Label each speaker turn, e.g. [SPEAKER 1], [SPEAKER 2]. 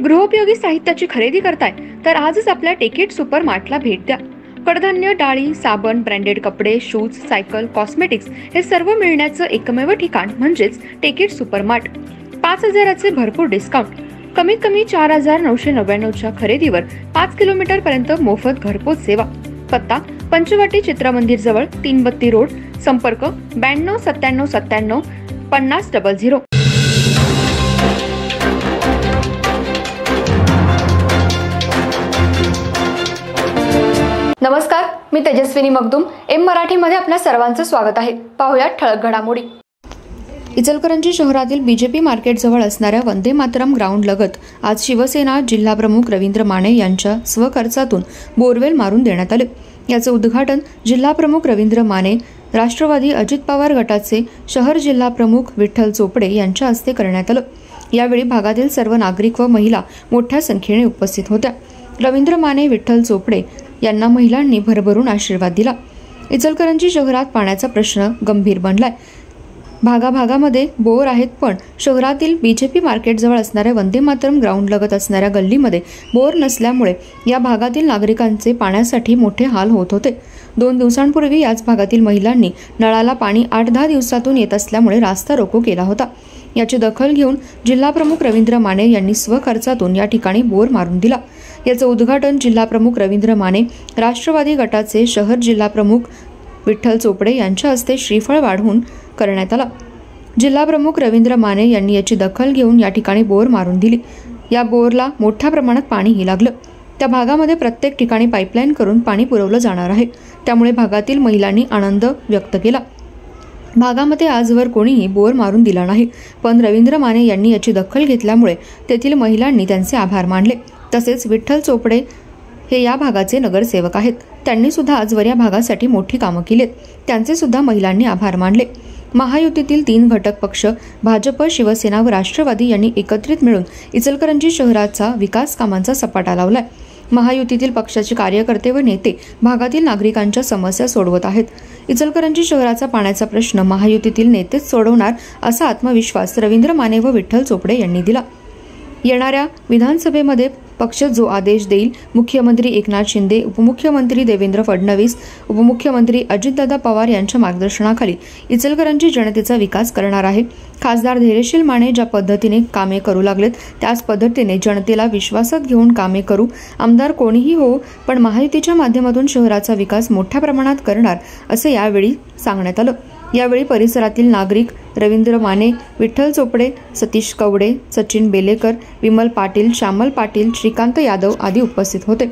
[SPEAKER 1] गृहोपयोगी साहित्याची खरेदी करताय तर आजच आपल्या टेकेट सुपर मार्टला भेट द्या। कडधान्य, डाळी, साबण, ब्रँडेड कपडे, शूज, सायकल, कॉस्मेटिक्स हे सर्व मिळण्याचं एकमेव ठिकाण म्हणजेच टेकेट सुपर मार्ट। 5,000चे भरपूर डिस्काउंट, कमीत कमी 4,999च्या खरेदीवर 5 किलोमीटर पर्यंत मोफत घरपोच सेवा। पत्ता पंचवटी चित्रमंदिर जवळ 3 बत्ती रोड। संपर्क 92 97 97 50 00। नमस्कार, मी तेजस्विनी मगदूम। एम मराठीमध्ये आपल्या सर्वांचं स्वागत आहे। पाहूया ठळक घडामोडी। इचलकरंजी शहरातील बीजेपी मार्केट जवळ असणाऱ्या वंदे मातरम ग्राउंड लगत आज शिवसेना जिल्हाप्रमुख रवींद्र माने यांच्या स्वखर्चातून बोरवेल मारून देण्यात आले। याचं उद्घाटन जिल्हाप्रमुख रवींद्र माने, राष्ट्रवादी अजित पवार गटाचे शहर जिल्हाप्रमुख विठ्ठल चोपडे यांच्या हस्ते करण्यात आलं। यावेळी भागातील सर्व नागरिक व महिला मोठ्या संख्येने उपस्थित होत्या। रवींद्र माने, विठ्ठल चोपडे यांना महिलांनी भरभरून आशीर्वाद दिला। इचलकरंजी शहरात पाण्याचा प्रश्न गंभीर बनलाय। भागाभागामध्ये बोर आहेत, पण शहरातील बीजेपी मार्केट जवळ असणाऱ्या वंदे मातरम ग्राउंड लगत असणाऱ्या गल्लीमध्ये बोर नसल्यामुळे या भागातील नागरिकांचे पाण्यासाठी मोठे हाल होत होते। 2 दिवसांपूर्वी याच भागातील महिलांनी नळाला पाणी 8-10 दिवसातून येत असल्यामुळे रास्ता रोको केला होता। याची दखल घेऊन जिल्हाप्रमुख रवींद्र माने यांनी स्वखर्चातून या ठिकाणी बोर मारून दिला। याचं उद्घाटन जिल्हाप्रमुख रवींद्र माने, राष्ट्रवादी गटाचे शहर जिल्हाप्रमुख विठ्ठल चोपडे यांच्या हस्ते श्रीफळ वाढवून करण्यात आला। जिल्हाप्रमुख रवींद्र माने यांनी याची दखल घेऊन या ठिकाणी बोर मारून दिली। या बोरला मोठ्या प्रमाणात पाणीही लागलं। त्या भागामध्ये प्रत्येक ठिकाणी पाईपलाईन करून पाणी पुरवलं जाणार आहे। त्यामुळे भागातील महिलांनी आनंद व्यक्त केला। भागामध्ये आजवर कोणीही बोर मारून दिला नाही, पण रवींद्र माने यांनी याची दखल घेतल्यामुळे तेथील महिलांनी त्यांचे आभार मानले। तसेच विठ्ठल चोपडे हे या भागाचे नगरसेवक आहेत। त्यांनी सुद्धा आजवर या भागासाठी मोठी कामं केलीत। त्यांचे सुद्धा महिलांनी आभार मानले। महायुतीतील 3 घटक पक्ष भाजप, शिवसेना व राष्ट्रवादी यांनी एकत्रित मिळून इचलकरंजी शहराचा विकास कामांचा सपाटा लावलाय। महायुतीतील पक्षाचे कार्यकर्ते व नेते भागातील नागरिकांच्या समस्या सोडवत आहेत। इचलकरंजी शहराचा पाण्याचा प्रश्न महायुतीतील नेतेच सोडवणार असा आत्मविश्वास रवींद्र माने व विठ्ठल चोपडे यांनी दिला। येणाऱ्या विधानसभेमध्ये पक्ष जो आदेश देईल, मुख्यमंत्री एकनाथ शिंदे, उपमुख्यमंत्री देवेंद्र फडणवीस, उपमुख्यमंत्री अजितदादा पवार यांच्या मार्गदर्शनाखाली इचलकरंजी जनतेचा विकास करणार आहे। खासदार धैर्यशील माने ज्या पद्धतीने कामे करू लागलेत त्याच पद्धतीने जनतेला विश्वासात घेऊन कामे करू। आमदार कोणीही हो, पण महायुतीच्या माध्यमातून शहराचा विकास मोठ्या प्रमाणात करणार असे यावेळी सांगण्यात आलं। यावेळी परिसरातील नागरिक रवींद्र माने, विठ्ठल चोपडे, सतीश कवडे, सचिन बेलेकर, विमल पाटील, श्यामल पाटील, श्रीकांत यादव आदी उपस्थित होते।